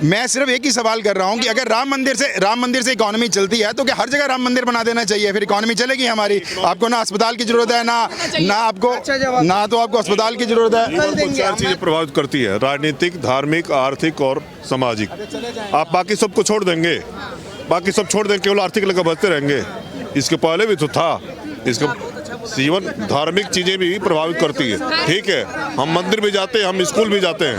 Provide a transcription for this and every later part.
मैं सिर्फ एक ही सवाल कर रहा हूँ कि अगर राम मंदिर से इकोनॉमी चलती है तो क्या हर जगह राम मंदिर बना देना चाहिए, फिर इकोनॉमी चलेगी हमारी? आपको ना अस्पताल की जरूरत है, ना तो आपको अस्पताल की जरूरत है। चार चीजें प्रभावित करती है, राजनीतिक, धार्मिक, आर्थिक और सामाजिक। आप बाकी सबको छोड़ देंगे, बाकी सब छोड़ देंगे, केवल आर्थिक लेकर बचते रहेंगे। इसके पहले भी तो था, इसका जीवन धार्मिक चीजें भी प्रभावित करती है। ठीक है, हम मंदिर भी जाते हैं, हम स्कूल भी जाते हैं,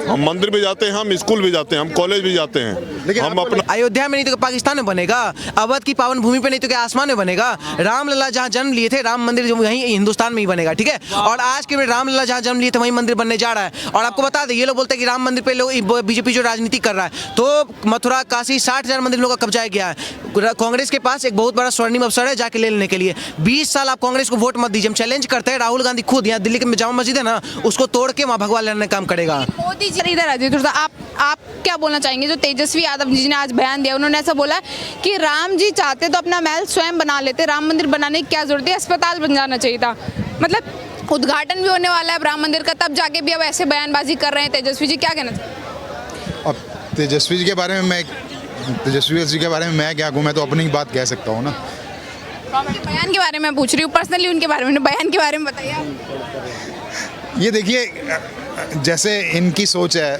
हम मंदिर भी जाते हैं, हम स्कूल भी जाते हैं, हम कॉलेज भी जाते हैं, लेकिन हम अपना अयोध्या में नहीं तो पाकिस्तान में बनेगा, अवध की पावन भूमि पे नहीं तो क्या आसमान में बनेगा। रामलला जहाँ जन्म लिए थे, राम मंदिर जो वहीं हिंदुस्तान में ही बनेगा। ठीक है, और आज के रामलला जहाँ जन्म लिए थे वहीं मंदिर बनने जा रहा है। और आपको बता दें, ये लोग बोलते हैं कि राम मंदिर पे लोग बीजेपी जो राजनीति कर रहा है, तो मथुरा काशी 60,000 मंदिर लोगों का कब्जा गया है। कांग्रेस के पास एक बहुत बड़ा स्वर्णिम अवसर है जाके ले लेने के लिए। 20 साल आप कांग्रेस को वोट मत दीजिए। हम चैलेंज करते हैं, राहुल गांधी खुद यहाँ दिल्ली के जामा मस्जिद है ना, उसको तोड़ के वहाँ भगवा लेने का काम करेगा। मोदी जी इधर आ जाइए, आप क्या बोलना चाहेंगे? जो तेजस्वी यादव जी ने आज बयान दिया, उन्होंने ऐसा बोला कि राम जी चाहते तो अपना महल स्वयं बना लेते, राम मंदिर बनाने की क्या जरूरत है, अस्पताल बन जाना चाहिए था। मतलब उद्घाटन भी होने वाला है राम मंदिर का, तब जाके भी अब ऐसे बयानबाजी कर रहे हैं तेजस्वी जी, क्या कहना चाहिए? अब तेजस्वी जी के बारे में मैं क्या कहूँ, मैं तो अपनी बात कह सकता हूँ ना। बयान के बारे में पूछ रही हूँ, पर्सनली उनके बारे में, बयान के बारे में बताइए आप। ये देखिए, जैसे इनकी सोच है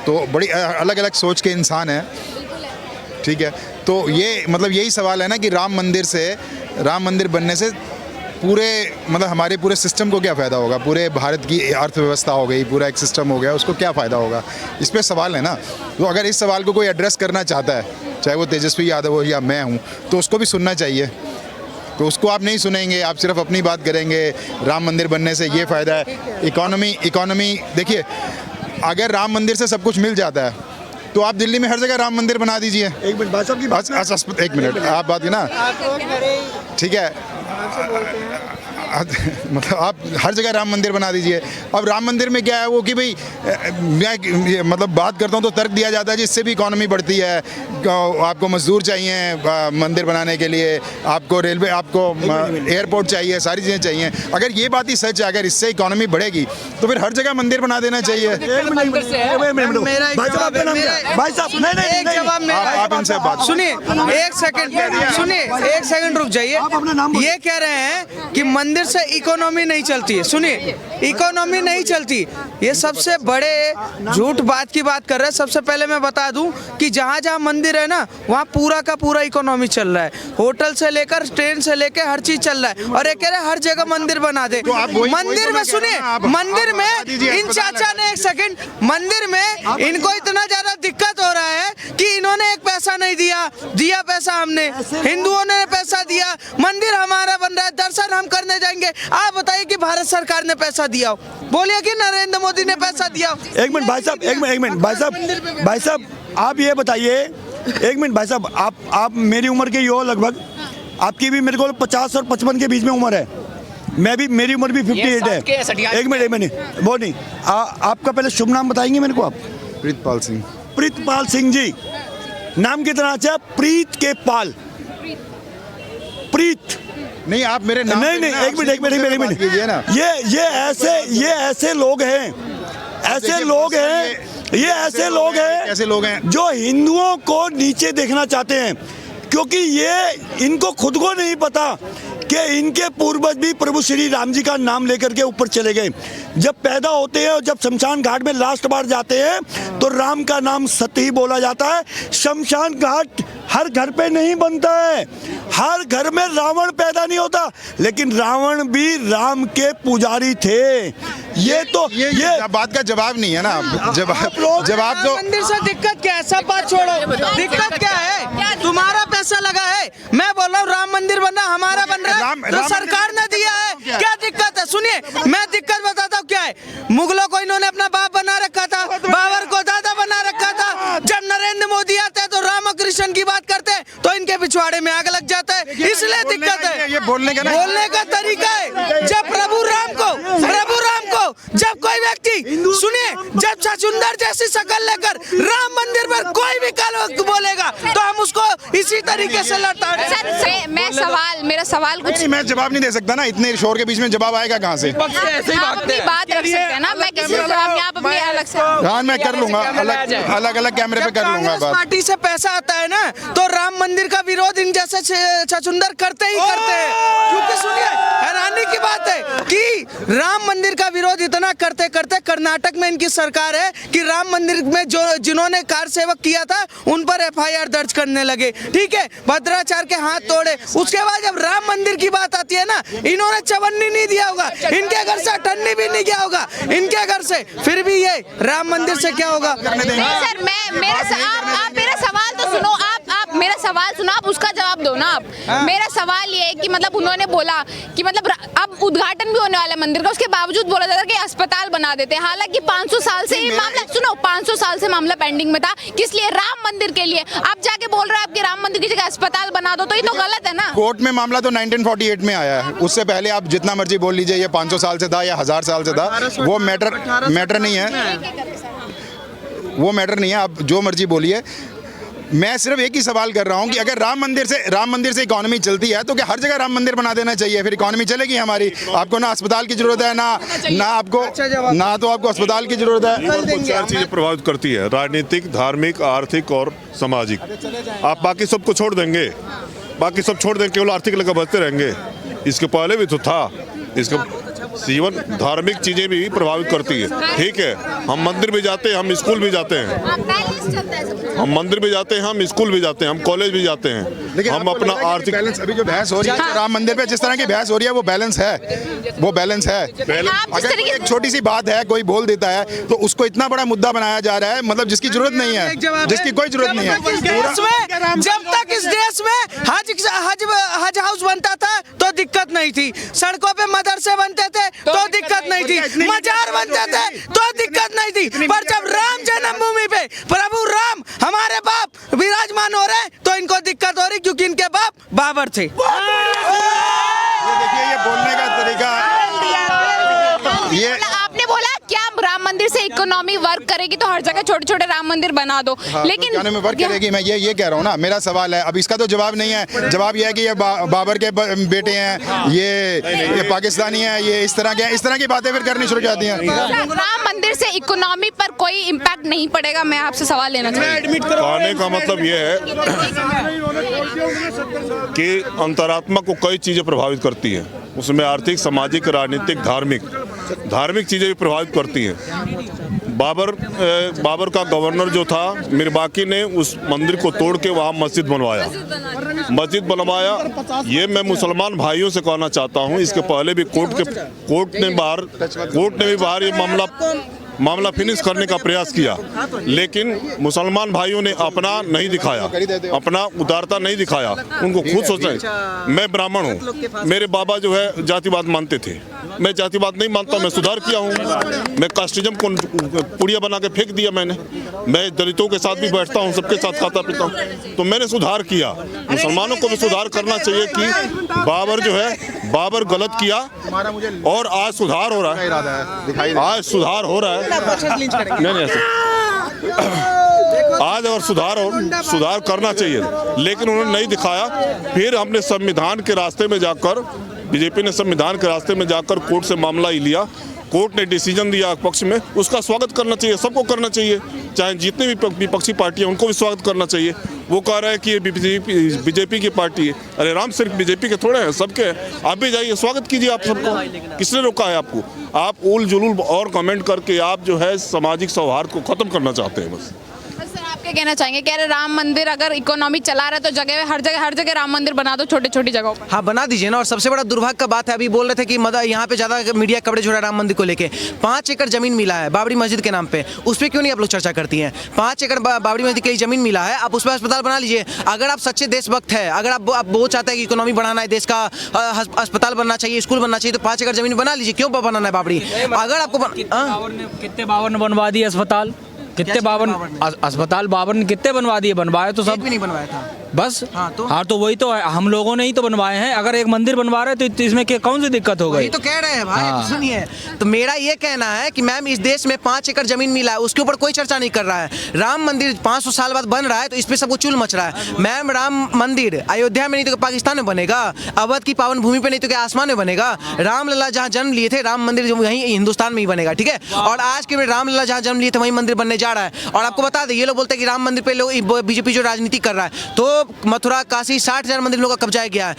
तो बड़ी अलग अलग सोच के इंसान हैं। ठीक है, तो ये मतलब यही सवाल है ना कि राम मंदिर बनने से पूरे मतलब हमारे पूरे सिस्टम को क्या फ़ायदा होगा, पूरे भारत की अर्थव्यवस्था हो गई, पूरा एक सिस्टम हो गया, उसको क्या फ़ायदा होगा, इस पे सवाल है ना। तो अगर इस सवाल को कोई एड्रेस करना चाहता है, चाहे वो तेजस्वी यादव हो या मैं हूँ, तो उसको भी सुनना चाहिए। तो उसको आप नहीं सुनेंगे, आप सिर्फ अपनी बात करेंगे, राम मंदिर बनने से ये फ़ायदा है, इकोनॉमी। देखिए, अगर राम मंदिर से सब कुछ मिल जाता है तो आप दिल्ली में हर जगह राम मंदिर बना दीजिए। एक मिनट भाई साहब की बात, एक मिनट आप बात ना, ठीक है, मतलब आप हर जगह राम मंदिर बना दीजिए। अब राम मंदिर में क्या है वो कि भाई मैं मतलब बात करता हूँ तो तर्क दिया जाता है जिससे भी इकोनॉमी बढ़ती है। आपको मजदूर चाहिए मंदिर बनाने के लिए, आपको रेलवे, आपको एयरपोर्ट चाहिए, सारी चीज़ें चाहिए। अगर ये बात ही सच है, अगर इससे इकोनॉमी बढ़ेगी तो फिर हर जगह मंदिर बना देना चाहिए। भाई साहब नहीं जवाब आप इनसे बात सुनिए, एक सेकंड रुक जाइए। ये कह रहे हैं कि मंदिर से इकोनॉमी नहीं चलती है। सुनिए, इकोनॉमी नहीं चलती, ये सबसे बड़े झूठ बात की बात कर रहे हैं। सबसे पहले मैं बता दूं कि जहां जहां मंदिर है ना, वहां पूरा का पूरा इकोनॉमी चल रहा है। होटल से लेकर ट्रेन से लेकर हर चीज चल रहा है। और ये कह रहे हैं हर जगह मंदिर बना दे। मंदिर में सुनिए, मंदिर में इन चाचा ने, एक सेकंड, मंदिर में इनको इतना ज्यादा दिक्कत हो रहा है कि इन्होंने एक पैसा नहीं दिया पैसा हमने, हिंदुओं ने पैसा दिया, मंदिर हमारा बन रहा है, दर्शन हम करने जाएंगे। आप बताइए कि भारत सरकार ने पैसा दिया हो, बोलिए कि नरेंद्र मोदी ने पैसा दिया हो। एक मिनट भाई साहब, एक मिनट भाई साहब आप ये बताइए, एक मिनट भाई साहब, आप मेरी उम्र के ही हो लगभग, आपकी भी मेरे को 50 और 55 के बीच में उम्र है, मेरी उम्र भी 58 है। एक मिनट वो नहीं, आपका पहले शुभ नाम बताएंगे मेरे को आप? प्रीतपाल सिंह जी, नाम कितना अच्छा, प्रीत के पाल, प्रीत नहीं, आप मेरे नाम नहीं, एक मिनट कीजिए ना। ये ऐसे लोग हैं, ऐसे लोग हैं जो हिंदुओं को नीचे देखना चाहते हैं, क्योंकि ये इनको खुद को नहीं पता कि इनके पूर्वज भी प्रभु श्री राम जी का नाम लेकर के ऊपर चले गए। जब पैदा होते हैं और जब शमशान घाट में लास्ट बार जाते हैं तो राम का नाम सत्य ही बोला जाता है। शमशान घाट हर घर पे नहीं बनता है, हर घर में रावण पैदा नहीं होता, लेकिन रावण भी राम के पुजारी थे। ये बात का जवाब नहीं है ना। जवाब तो मंदिर से दिक्कत क्या है, सब बात छोड़ो, दिक्कत क्या है? तुम्हारा पैसा लगा है, मैं बोल रहा हूँ राम मंदिर बनना हमारा बन रहा है, तो सरकार ने दिया है, क्या दिक्कत है? सुनिए, मैं दिक्कत बताता हूँ क्या है। मुगलों को इन्होंने अपना बाप बना रखा था, बाबर को दादा बना रखा था। जब नरेंद्र मोदी आते हैं तो राम कृष्ण की बात करते हैं तो इनके पिछवाड़े में आग लग जाता है, इसलिए दिक्कत है। ये बोलने का तरीका है। जब प्रभु राम को जब कोई व्यक्ति, सुनिए, जब छछूंदर जैसे जैसी शक्ल लेकर राम मंदिर पर कोई भी कल बोलेगा तो हम उसको इसी तरीके से लड़ता सर मेरा सवाल कुछ नहीं, मैं जवाब नहीं दे सकता ना, इतने शोर के बीच में जवाब आएगा कहाँ से? आप अपनी बात रख सकते हैं ना, मैं किसी से जवाब नहीं, आप अपनी अलग से। हाँ, मैं कर लूंगा, अलग कैमरे पे कर लूंगा कांग्रेस बात। पार्टी से पैसा आता है ना तो राम मंदिर का विरोध इन जैसे छछुंदर करते ही करते हैं। क्योंकि सुनिए, हैरानी की बात है कि राम मंदिर का विरोध इतना करते करते कर्नाटक में इनकी सरकार है कि राम मंदिर में जो जिन्होंने कार सेवक किया था उन पर FIR दर्ज करने लगे। ठीक है, भद्राचार्य के हाथ तोड़े। उसके बाद जब राम मंदिर की बात आती है ना, इन्होंने चवन्नी नहीं दिया होगा, इनके घर से अठन्नी भी नहीं गया होगा इनके घर से, फिर भी ये राम मंदिर से क्या होगा? नहीं सर, आप मेरा सवाल तो सुनो, आप मेरा सवाल सुनो, आप उसका जवाब दो ना आप। मेरा सवाल ये है कि मतलब उन्होंने बोला कि मतलब अब उद्घाटन भी होने वाला है मंदिर का, उसके बावजूद बोला जाता है कि अस्पताल बना देते हैं। हालांकि 500 साल से ये मामला, सुनो, 500 साल से मामला पेंडिंग में था, किस लिए? राम मंदिर के लिए। आप जाके बोल रहे हैं आपके राम मंदिर की जगह अस्पताल बना दो, तो ये तो गलत है ना। कोर्ट में मामला तो 1948 में आया है, उससे पहले आप जितना मर्जी बोल लीजिए ये 500 साल से था या 1000 साल से था, वो मैटर नहीं है, वो मैटर नहीं है। आप जो मर्जी बोलिए, मैं सिर्फ एक ही सवाल कर रहा हूं कि अगर राम मंदिर से इकोनॉमी चलती है तो क्या हर जगह राम मंदिर बना देना चाहिए? फिर इकोनॉमी चलेगी हमारी। आपको ना अस्पताल की जरूरत है, ना तो आपको अस्पताल की जरूरत है। चार चीजें प्रभावित करती है: राजनीतिक, धार्मिक, आर्थिक और सामाजिक। आप बाकी सबको छोड़ देंगे, बाकी सब छोड़ देंगे, केवल आर्थिक लेकर बचते रहेंगे। इसके पहले भी तो था। इसका जीवन धार्मिक चीजें भी प्रभावित करती है। ठीक है, हम मंदिर भी जाते हैं, हम स्कूल भी जाते हैं, हम मंदिर भी जाते हैं, हम स्कूल भी जाते हैं, हम कॉलेज भी जाते हैं। हम अपना आर्थिक बैलेंस, अभी जो बहस हो रही है राम मंदिर पे, जिस तरह की बहस हो रही है वो बैलेंस है। अगर एक छोटी सी बात है कोई बोल देता है तो उसको इतना बड़ा मुद्दा बनाया जा रहा है, मतलब जिसकी जरूरत नहीं है, जिसकी कोई जरूरत नहीं है। जब तक इस देश में हज हाउस बनता था तो दिक्कत नहीं थी, सड़कों पे मदरसे बनते थे तो दिक्कत नहीं थी, मजार बनते थे तो दिक्कत नहीं थी, पर जब राम जन्मभूमि पे प्रभु राम हमारे बाप विराजमान हो रहे तो इनको दिक्कत हो रही, क्योंकि इनके बाप बाबर थे। ये देखिए, ये बोलने का तरीका, ये आपने बोला क्या राम मंदिर से इकोनॉमी वर्क करेगी तो हर जगह छोटे छोटे राम मंदिर बना दो। हाँ, लेकिन तो में वर्क करेगी, मैं ये कह रहा हूँ ना। मेरा सवाल है, अब इसका तो जवाब नहीं है। जवाब ये है कि ये बाबर के बेटे हैं, ये पाकिस्तानी हैं, ये इस तरह की बातें फिर करनी शुरू जाती हैं। राम मंदिर से इकोनॉमी पर कोई इम्पैक्ट नहीं पड़ेगा? मैं आपसे सवाल लेना चाहती हूँ। कहने का मतलब ये है कि अंतरात्मा को कई चीजें प्रभावित करती है, उसमें आर्थिक, सामाजिक, राजनीतिक, धार्मिक चीजें भी प्रभावित करती हैं। बाबर का गवर्नर जो था मिर्बाकी ने उस मंदिर को तोड़ के वहाँ मस्जिद बनवाया। ये मैं मुसलमान भाइयों से कहना चाहता हूँ, इसके पहले भी कोर्ट ने भी बाहर ये मामला फिनिश करने का प्रयास किया, लेकिन मुसलमान भाइयों ने अपना नहीं दिखाया, अपना उदारता नहीं दिखाया। उनको खुद सोचना है। मैं ब्राह्मण हूँ, मेरे बाबा जो है जातिवाद मानते थे, मैं जातिवाद नहीं मानता, मैं सुधार किया हूँ। मैं कास्टिज्म को पुड़िया बना के फेंक दिया मैंने। मैं दलितों के साथ भी बैठता हूँ, सबके साथ खाता पीता हूँ, तो मैंने सुधार किया। मुसलमानों को भी सुधार करना चाहिए कि बाबर गलत किया और आज सुधार हो रहा है, आज सुधार हो रहा है। नहीं ऐसे आज और सुधार करना चाहिए, लेकिन उन्होंने नहीं दिखाया। फिर हमने संविधान के रास्ते में जाकर, बीजेपी ने संविधान के रास्ते में जाकर कोर्ट से मामला ही लिया। कोर्ट ने डिसीजन दिया पक्ष में, उसका स्वागत करना चाहिए, सबको करना चाहिए, चाहे जितने भी विपक्षी पार्टी हैं उनको भी स्वागत करना चाहिए। वो कह रहा है कि ये बीजेपी की पार्टी है। अरे राम सिर्फ बीजेपी के थोड़े हैं, सबके हैं। आप भी जाइए, स्वागत कीजिए आप सबको। किसने रोका है आपको? आप उल जुलूल और कमेंट करके आप जो है सामाजिक सौहार्द को खत्म करना चाहते हैं बस। आप क्या कहना चाहेंगे? कह रहे राम मंदिर अगर इकोनॉमी चला रहा है तो हर जगह राम मंदिर बना दो, छोटी छोटी जगहों पर। हाँ, बना दीजिए ना। और सबसे बड़ा दुर्भाग्य का बात है, अभी बोल रहे थे कि यहाँ पे ज्यादा मीडिया कवरेज हो रहा है राम मंदिर को लेके। 5 एकड़ जमीन मिला है बाबरी मस्जिद के नाम पे, उस पर क्यों नहीं आप लोग चर्चा करती हैं? 5 एकड़ बाबरी मस्जिद के लिए जमीन मिला है, आप उस पर अस्पताल बना लीजिए। अगर आप सच्चे देशभक्त है, अगर आप वो चाहते हैं कि इकोनॉमी बढ़ाना है, देश का अस्पताल बनना चाहिए, स्कूल बनना चाहिए, तो 5 एकड़ जमीन बना लीजिए। क्यों बनाना है बाबरी? अगर आपको कितने बाबर ने बनवा दिए अस्पताल? कितने अस्पताल बाबर ने कितने बनवा दिए? बनवाए तो सब भी नहीं बनवाया था। बस हाँ, हाँ तो वही तो है, हम लोगों ने ही तो बनवाए हैं। अगर एक मंदिर बनवा रहे तो इसमें कौन सी दिक्कत हो गई? वही तो कह रहे हैं भाई। हाँ। सुनिए, तो मेरा ये कहना है कि मैम इस देश में 5 एकड़ जमीन मिला है, उसके ऊपर कोई चर्चा नहीं कर रहा है। राम मंदिर 500 साल बाद बन रहा है तो इस पे सबको चुल मच रहा है। मैम राम मंदिर अयोध्या में नहीं तो पाकिस्तान में बनेगा, अवध की पावन भूमि पे नहीं तो क्या आसमान में बनेगा? रामलला जहाँ जन्म लिए थे, राम मंदिर वहीं हिंदुस्तान में ही बनेगा, ठीक है। और आज के रामलला जहाँ जन्म लिए थे वहीं मंदिर बनने जा रहा है। और आपको बता दें, ये लोग बोलते हैं कि राम मंदिर पे लोग बीजेपी जो राजनीति कर रहा है, तो मथुरा काशी 60,000 मंदिर लोगों का कब्जा किया है।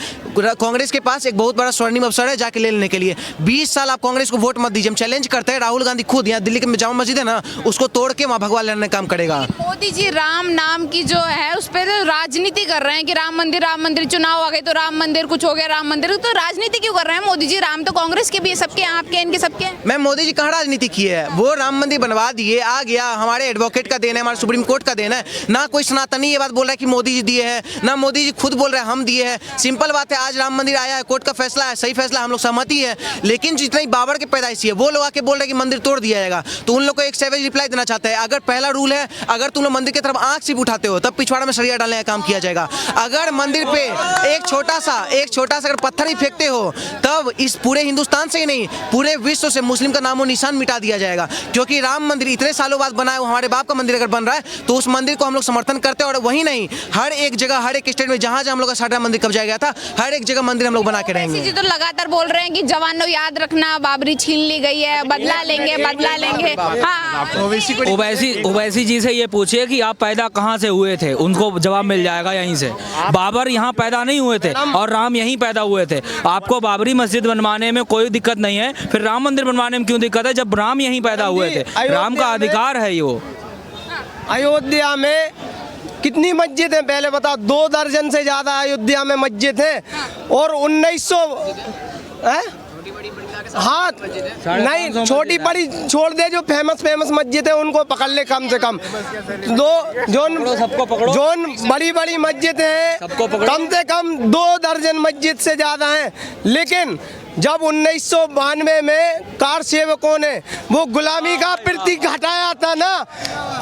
कांग्रेस के पास एक बहुत बड़ा स्वर्णिम अवसर है जाके ले लेने के लिए। 20 साल आप कांग्रेस को वोट मत दीजिए। हम चैलेंज करते हैं, राहुल गांधी खुद यहाँ दिल्ली के जामा मस्जिद है ना, उसको तोड़ के वहाँ भगवान लेने का काम करेगा। मोदी जी राम नाम की जो है उस पर तो राजनीति कर रहे हैं कि राम मंदिर चुनाव आ गए तो राम मंदिर कुछ हो गया, राम मंदिर, तो राजनीति क्यों कर रहे हैं मोदी जी? राम तो कांग्रेस के भी है, सबके आपके इनके सबके। मैम मोदी जी कहाँ राजनीति की है? वो राम मंदिर बनवा दिए, आ गया, हमारे एडवोकेट का देना है, हमारे सुप्रीम कोर्ट का देना है। ना कोई सनातनी ये बात बोल रहा है कि मोदी जी दिए हैं, ना मोदी जी खुद बोल रहे हैं हम दिए हैं। सिंपल बात है, आज राम मंदिर आया है, कोर्ट का फैसला है, सही फैसला, हम लोग सहमति है। लेकिन जितनी बाबर के पैदाइशी है वो लोग आके बोल रहे हैं कि मंदिर तोड़ दिया जाएगा, तो उन लोग को एक सैवेज रिप्लाई देना चाहता है। अगर पहला रूल है, अगर तुम लोग मंदिर की तरफ आंख सिर्फ उठाते हो तब पिछवाड़ा में सरिया डालने का काम किया जाएगा। अगर मंदिर पे एक छोटा सा अगर पत्थर ही फेंकते हो तब इस पूरे हिंदुस्तान से ही नहीं पूरे विश्व से मुस्लिम का नामो निशान मिटा दिया जाएगा। क्योंकि राम मंदिर इतने सालों बाद बना है, हमारे बाप का मंदिर अगर बन रहा है तो उस मंदिर को हम लोग समर्थन करते हैं। और वही नहीं, हर एक जगह, हर एक स्टेट में जहां जहां हम लोग का सारा मंदिर कब्जा गया था, हर एक जगह मंदिर हम लोग बना के रहेंगे। जी तो लगातार बोल रहे हैं कि जवानों याद रखना, बाबरी छीन ली गई है, बदला लेंगे। हाँ, ओवैसी जी से ये पूछिए कि आप पैदा कहाँ से हुए थे, उनको जवाब मिल जाएगा यहीं से। बाबर यहाँ पैदा नहीं हुए थे और राम यहीं पैदा हुए थे। आपको बाबरी मस्जिद बनवाने में कोई दिक्कत नहीं है, फिर राम मंदिर बनवाने में क्यों दिक्कत है जब राम यहीं पैदा हुए थे? राम का अधिकार है ये। अयोध्या में कितनी मस्जिद है पहले बताओ? 2 दर्जन से ज्यादा अयोध्या में मस्जिद है। और 1900 हाँ नहीं, छोटी बड़ी छोड़ दे, जो फेमस मस्जिद है उनको पकड़ ले कम से कम। जोन बड़ी मस्जिद है कम से कम 2 दर्जन मस्जिद से ज्यादा है। लेकिन जब 1992 में कार सेवकों ने वो गुलामी का प्रतीक हटाया था ना,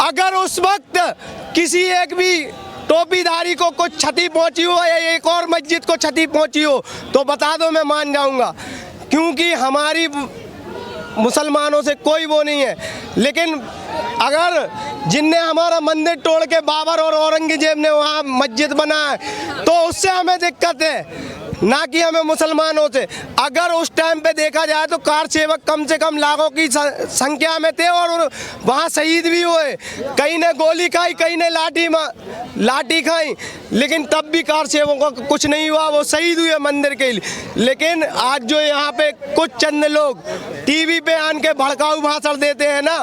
अगर उस वक्त किसी एक भी टोपीधारी को कुछ क्षति पहुंची हो या एक और मस्जिद को क्षति पहुंची हो तो बता दो, मैं मान जाऊंगा, क्योंकि हमारी मुसलमानों से कोई वो नहीं है। लेकिन अगर जिनने हमारा मंदिर तोड़ के बाबर और औरंगजेब ने वहाँ मस्जिद बनाया तो उससे हमें दिक्कत है, ना कि हमें मुसलमानों से। अगर उस टाइम पे देखा जाए तो कार सेवक कम से कम लाखों की संख्या में थे और वहाँ शहीद भी हुए। कई ने गोली खाई, कई ने लाठी खाई, लेकिन तब भी कार सेवकों को कुछ नहीं हुआ, वो शहीद हुए मंदिर के लिए। लेकिन आज जो यहाँ पे कुछ चंद लोग टीवी पे आन के भड़काऊ भाषण देते हैं ना,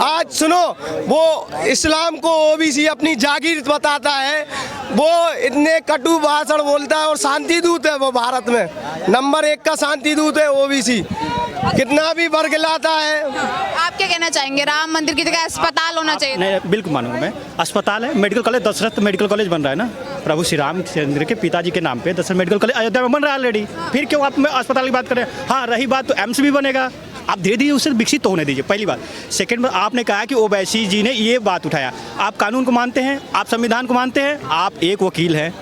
आज सुनो, वो इस्लाम को ओबीसी अपनी जागीर बताता है, वो इतने कटु भाषण बोलता है और शांति दूत है। वो भारत में नंबर 1 का शांति दूत है ओबीसी, कितना भी वर्ग लाता है। आप क्या कहना चाहेंगे? राम मंदिर की जगह अस्पताल होना चाहिए। नहीं, बिल्कुल मानूंगा मैं। अस्पताल है, medical college, Dasharath medical college बन रहा है ना, प्रभु श्री रामचंद्र के पिताजी के नाम पे दशरथ मेडिकल कॉलेज अयोध्या में बन रहा है ऑलरेडी। फिर क्यों आप अस्पताल की बात करें? हाँ, रही बात तो एम्स भी बनेगा, आप धीरे धीरे उसे विकसित होने दीजिए, पहली बात। सेकंड बात, आपने कहा कि ओवैसी जी ने ये बात उठाया, आप कानून को मानते हैं, आप संविधान को मानते हैं, आप एक वकील हैं,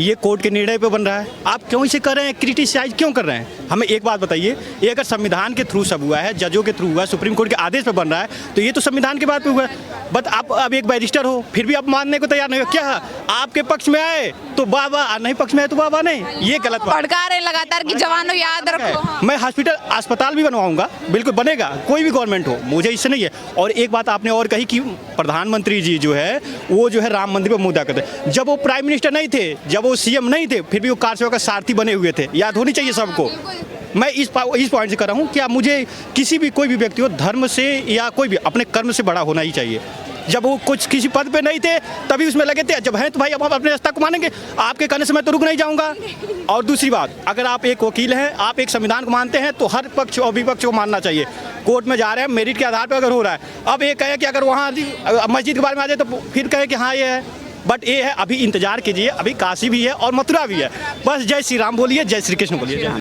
ये कोर्ट के निर्णय पे बन रहा है, आप क्यों इसे कर रहे हैं, क्रिटिसाइज क्यों कर रहे हैं? हमें एक बात बताइए, ये अगर संविधान के थ्रू सब हुआ है, जजों के थ्रू हुआ है, सुप्रीम कोर्ट के आदेश पे बन रहा है, तो ये तो संविधान के बात पे हुआ है। बट आप अब एक बैरिस्टर हो, फिर भी आप मानने को तैयार नहीं हो। क्या आपके पक्ष में आए तो वाह, नहीं पक्ष में आए तो वाह नहीं, ये गलत बात। भड़का रहे लगातार कि जवानों याद रखो। मैं हॉस्पिटल अस्पताल भी बनवाऊंगा, बिल्कुल बनेगा, कोई भी गवर्नमेंट हो, मुझे इससे नहीं है। और एक बात आपने और कही कि प्रधानमंत्री जी जो है वो जो है राम मंदिर पर मुद्दा करते, जब वो प्राइम मिनिस्टर नहीं थे, जब वो सीएम नहीं थे, फिर भी वो कार सेवक का सारथी बने हुए थे, याद होनी चाहिए सबको। मैं इस पॉइंट से कर रहा हूँ कि मुझे किसी भी कोई भी व्यक्ति हो धर्म से या कोई भी अपने कर्म से बड़ा होना ही चाहिए। जब वो कुछ किसी पद पे नहीं थे तभी उसमें लगे थे, जब हैं तो भाई अब अपने रास्ता को मानेंगे, आपके कहने से मैं तो रुक नहीं जाऊंगा। और दूसरी बात, अगर आप एक वकील हैं, आप एक संविधान को मानते हैं तो हर पक्ष और विपक्ष को मानना चाहिए। कोर्ट में जा रहे हैं मेरिट के आधार पर अगर हो रहा है, अब ये कहे कि अगर वहाँ मस्जिद के बारे में आ जाए तो फिर कहे कि हाँ ये है, बट ये है अभी इंतजार कीजिए, अभी काशी भी है और मथुरा भी है। बस जय श्री राम बोलिए, जय श्री कृष्ण बोलिए।